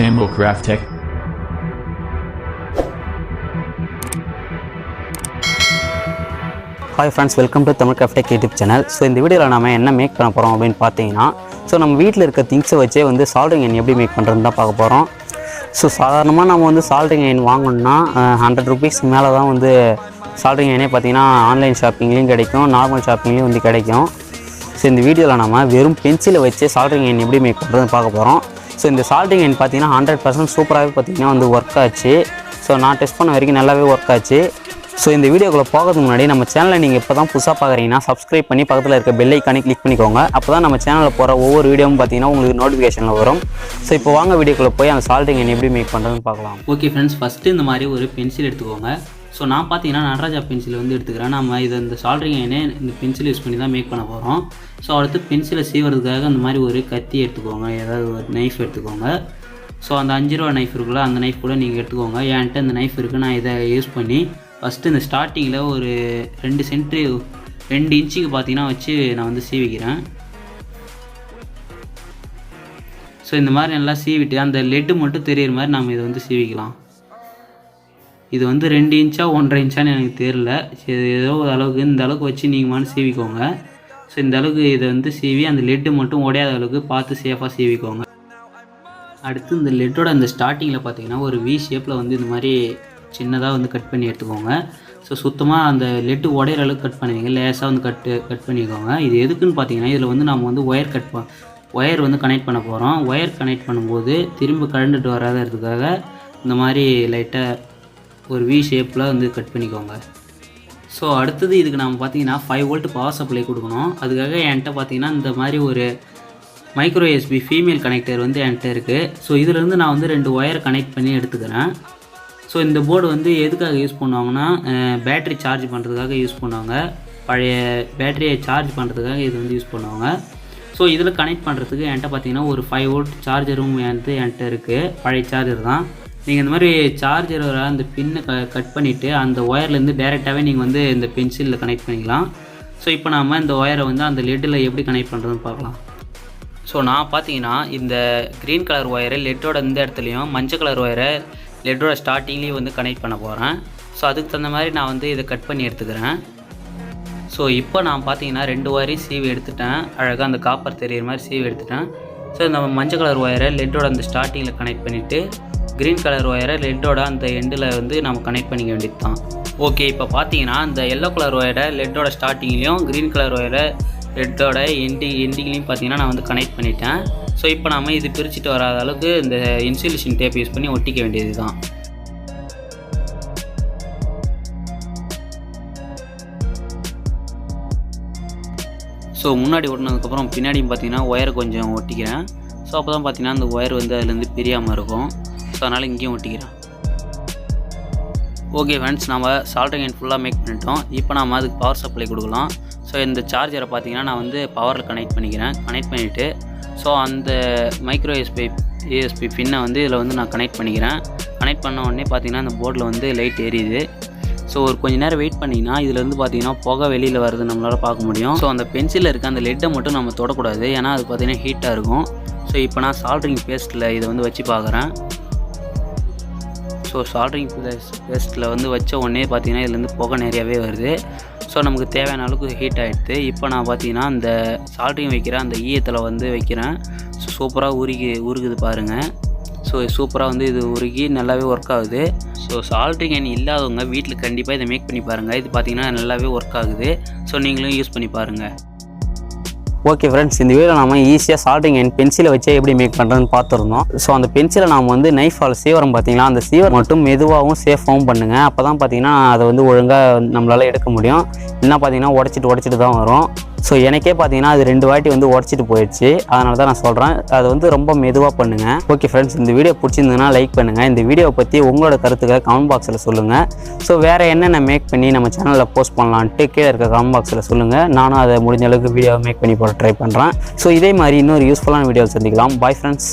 Demo craftech. Hi friends, welcome to Tamil craftech YouTube channel. So இந்த வீடியோல நாம என்ன மேக் பண்ண போறோம் அப்படினு பாத்தீங்கன்னா நம்ம வீட்ல இருக்க things வச்சே soldering iron எப்படி மேக் பண்றதுன்னு தான் பார்க்க போறோம். சாதாரணமா நாம soldering iron வாங்கணும்னா 100 rupees மேல தான் soldering iron பாத்தீங்கன்னா ஆன்லைன் ஷாப்பிங்லயும் கிடைக்கும், நார்மல் ஷாப்பிங்லயும் கிடைக்கும். இந்த வீடியோல நாம வெறும் பென்சிலை வச்சே soldering iron எப்படி மேக் பண்றதுன்னு பார்க்க போறோம். இந்த soldering iron பாத்தீங்கன்னா 100% சூப்பராவே பாத்தீங்கன்னா வொர்க் ஆச்சு. நான் டெஸ்ட் பண்ண வரைக்கும் நல்லாவே வொர்க் ஆச்சு. இந்த வீடியோக்குள்ள போகிறதுக்கு முன்னாடி நம்ம சேனலை நீங்கள் இப்போ தான் புதுசாக பார்க்குறீங்கன்னா சப்ஸ்கிரைப் பண்ணி பக்கத்தில் இருக்க பெல் ஐக்கானை கிளிக் பண்ணிக்கோங்க. அப்போ தான் நம்ம சேனலில் போகிற ஒவ்வொரு வீடியோவும் பார்த்தீங்கன்னா உங்களுக்கு நோட்டிஃபிகேஷனில் வரும். இப்போ வாங்க வீடியோக்குள்ளே போய் அந்த சால்டிங் இயன் எப்படி மேக் பண்ணுறதுன்னு பார்க்கலாம். ஓகே ஃப்ரெண்ட்ஸ், ஃபஸ்ட்டு இந்த மாதிரி ஒரு பென்சில் எடுத்துக்கோங்க. நான் பார்த்தீங்கன்னா நடராஜா பென்சில் எடுத்துக்கிறேன். நம்ம இதை இந்த சால்டிங் இயனை இந்த பென்சில் யூஸ் பண்ணி தான் மேக் பண்ண போகிறோம். அடுத்து பென்சிலை சீவறதுக்காக அந்த மாதிரி ஒரு கத்தி எடுத்துக்கோங்க, ஏதாவது ஒரு நைஃப் எடுத்துக்கோங்க. அந்த 5 ரூபா நைஃப் இருக்குல்ல, அந்த நைஃப் கூட நீங்கள் எடுத்துக்கோங்க. என்கிட்ட இந்த நைஃப் இருக்குது, நான் இதை யூஸ் பண்ணி ஃபஸ்ட்டு இந்த ஸ்டார்டிங்கில் ஒரு 2 இன்ச்சுக்கு பார்த்தீங்கன்னா வச்சு நான் சீவிக்கிறேன். இந்த மாதிரி நல்லா சீவிட்டு அந்த லெட்டு மட்டும் தெரியிற மாதிரி நம்ம இதை சீவிக்கலாம். இது 2 இன்ச்சா 1.5 இன்ச்சான்னு எனக்கு தெரியல. ஏதோ ஒரு அளவுக்கு இந்த அளவுக்கு வச்சு நீங்கள் சீவிக்கோங்க. இந்த அளவுக்கு இதை சீவி அந்த லெட்டு மட்டும் உடையாத அளவுக்கு பார்த்து சேஃபாக சீவிக்கோங்க. அடுத்து இந்த லெட்டோட அந்த ஸ்டார்டிங்கில் பார்த்தீங்கன்னா ஒரு வி ஷேப்பில் இந்த மாதிரி சின்னதாக கட் பண்ணி எடுத்துக்கோங்க. சுத்தமாக அந்த லெட்டு உடையிற அளவுக்கு கட் பண்ணுவீங்க, லேசாக கட் பண்ணிக்கோங்க. இது எதுக்குன்னு பார்த்தீங்கன்னா இதில் நம்ம ஒயர் கனெக்ட் பண்ண போகிறோம். ஒயர் கனெக்ட் பண்ணும்போது திரும்ப கழண்டுட்டு வராததுக்காக இந்த மாதிரி லைட்டாக ஒரு வி ஷேப்பில் கட் பண்ணிக்கோங்க. அடுத்தது இதுக்கு நம்ம பார்த்தீங்கன்னா 5 வோல்ட் பவர் சப்ளை கொடுக்கணும். அதுக்காக என்கிட்ட பார்த்தீங்கன்னா இந்த மாதிரி ஒரு மைக்ரோ USB ஃபீமேல் கனெக்டர் என்கிட்ட இருக்குது. இதிலேருந்து நான் 2 ஒயர் கனெக்ட் பண்ணி எடுத்துக்கிறேன். இந்த போர்டு எதுக்காக யூஸ் பண்ணுவாங்கன்னா பேட்ரி சார்ஜ் பண்ணுறதுக்காக யூஸ் பண்ணுவாங்க. பழைய பேட்டரியை சார்ஜ் பண்ணுறதுக்காக இது யூஸ் பண்ணுவாங்க. இதில் கனெக்ட் பண்ணுறதுக்கு என்கிட்ட பார்த்தீங்கன்னா ஒரு 5 வோல்ட் சார்ஜரும் என்கிட்ட இருக்குது, பழைய சார்ஜர் தான். நீங்கள் இந்த மாதிரி சார்ஜரோட அந்த பின்னை கட் பண்ணிவிட்டு அந்த ஒயர்லேருந்து டேரெக்டாகவே நீங்கள் இந்த பென்சிலில் கனெக்ட் பண்ணிக்கலாம். இப்போ நாம் இந்த ஒயரை அந்த லெட்டில் எப்படி கனெக்ட் பண்ணுறதுன்னு பார்க்கலாம். நான் பார்த்தீங்கன்னா இந்த க்ரீன் கலர் ஒயரை லெட்டோட இந்த இடத்துலையும் மஞ்சள் கலர் ஒயரை லெட்டோட ஸ்டார்டிங்லேயும் கனெக்ட் பண்ண போகிறேன். அதுக்கு தகுந்த மாதிரி நான் இதை கட் பண்ணி எடுத்துக்கிறேன். இப்போ நான் பார்த்தீங்கன்னா 2 ஒயரையும் சீவி எடுத்துட்டேன். அழகாக அந்த காப்பர் தெரியிற மாதிரி சீவி எடுத்துட்டேன். நம்ம மஞ்சள் கலர் ஒயரை லெட்டோட அந்த ஸ்டார்டிங்கில் கனெக்ட் பண்ணிவிட்டு க்ரீன் கலர் ஒயரை லெட்டோட அந்த எண்டில் நம்ம கனெக்ட் பண்ணிக்க வேண்டியது தான். ஓகே, இப்போ பார்த்தீங்கன்னா இந்த எல்லோ கலர் ஒயரை லெட்டோட ஸ்டார்டிங்லேயும் க்ரீன் கலர் ஒயரை லெட்டோட எண்டிங்லேயும் பார்த்தீங்கன்னா நான் கனெக்ட் பண்ணிட்டேன். இப்போ நம்ம இது பிரிச்சுட்டு வராத அளவுக்கு இந்த இன்சுலேஷன் டேப் யூஸ் பண்ணி ஒட்டிக்க வேண்டியது தான். முன்னாடி ஒட்டினதுக்கப்புறம் பின்னாடியும் பார்த்தீங்கன்னா ஒயரை கொஞ்சம் ஒட்டிக்கிறேன். அப்போ தான் பார்த்தீங்கன்னா அந்த ஒயர் அதுலேருந்து பிரியாமல் இருக்கும். அதனால் இங்கேயும் ஒட்டிக்கிறேன். ஓகே ஃப்ரெண்ட்ஸ், நம்ம சால்டரிங் இயன் ஃபுல்லாக மேக் பண்ணிட்டோம். இப்போ நம்ம அதுக்கு பவர் சப்ளை கொடுக்கலாம். இந்த சார்ஜரை பார்த்தீங்கன்னா நான் பவரில் கனெக்ட் பண்ணிக்கிறேன். கனெக்ட் பண்ணிவிட்டு அந்த மைக்ரோ USB பின்னை இதில் நான் கனெக்ட் பண்ணிக்கிறேன். கனெக்ட் பண்ண உடனே பார்த்தீங்கன்னா அந்த போர்டில் லைட் எரியுது. ஒரு கொஞ்சம் நேரம் வெயிட் பண்ணிங்கன்னா இதில் பார்த்தீங்கன்னா புகை வெளியில் வருது நம்மளால் பார்க்க முடியும். அந்த பென்சிலில் இருக்க அந்த லெட்டை மட்டும் நம்ம தொடக்கூடாது, ஏன்னா அது பார்த்தீங்கன்னா ஹீட்டாக இருக்கும். இப்போ நான் சால்டரிங் பேஸ்ட்டில் இதை வச்சு பார்க்குறேன். சால்டரிங் பேஸ்ட்டில் வச்ச உடனே பார்த்தீங்கன்னா இதுலேருந்து புகை நிறையாவே வருது. நமக்கு தேவையான அளவுக்கு ஹீட் ஆகிடுது. இப்போ நான் பார்த்தீங்கன்னா அந்த சால்டரிங் வைக்கிற அந்த ஈயத்தில் வைக்கிறேன். சூப்பராக உருகுது பாருங்கள். சூப்பராக இது உருகி நல்லாவே ஒர்க் ஆகுது. சால்டரிங் இயன் இல்லாதவங்க வீட்டில் கண்டிப்பாக இதை மேக் பண்ணி பாருங்கள். இது பார்த்தீங்கன்னா நல்லாவே ஒர்க் ஆகுது. நீங்களும் யூஸ் பண்ணி பாருங்கள். ஓகே ஃப்ரெண்ட்ஸ், இந்த வீடியோ நம்ம ஈஸியாக சால்டரிங் இயன் பென்சிலை வச்சே எப்படி மேக் பண்ணுறதுன்னு பார்த்துருந்தோம். அந்த பென்சிலை நாம் நைஃபால் சீவரம் பார்த்தீங்கன்னா அந்த சீவர் மட்டும் மெதுவாகவும் சேஃபாகவும் பண்ணுங்கள். அப்போ தான் பார்த்தீங்கன்னா அதை ஒழுங்காக நம்மளால் எடுக்க முடியும். என்ன பார்த்தீங்கன்னா உடச்சிட்டு தான் வரும். எனக்கே பார்த்தீங்கன்னா அது 2 வாட்டி உடச்சிட்டு போயிடுச்சு. அதனால தான் நான் சொல்கிறேன், அது ரொம்ப மெதுவாக பண்ணுங்கள். ஓகே ஃப்ரெண்ட்ஸ், இந்த வீடியோ பிடிச்சிருந்ததுன்னா லைக் பண்ணுங்கள். இந்த வீடியோவை பற்றி உங்களோட கருத்துக்களை கமெண்ட் பாக்ஸில் சொல்லுங்கள். வேறு என்னென்ன மேக் பண்ணி நம்ம சேனலில் போஸ்ட் பண்ணலான்ட்டு கீழே இருக்க கமெண்ட் பாக்ஸில் சொல்லுங்கள். நானும் அதை முடிஞ்ச அளவுக்கு வீடியோவை மேக் பண்ணி போட ட்ரை பண்ணுறேன். இதே மாதிரி இன்னொரு யூஸ்ஃபுல்லான வீடியோவில் சந்திக்கலாம். Bye friends.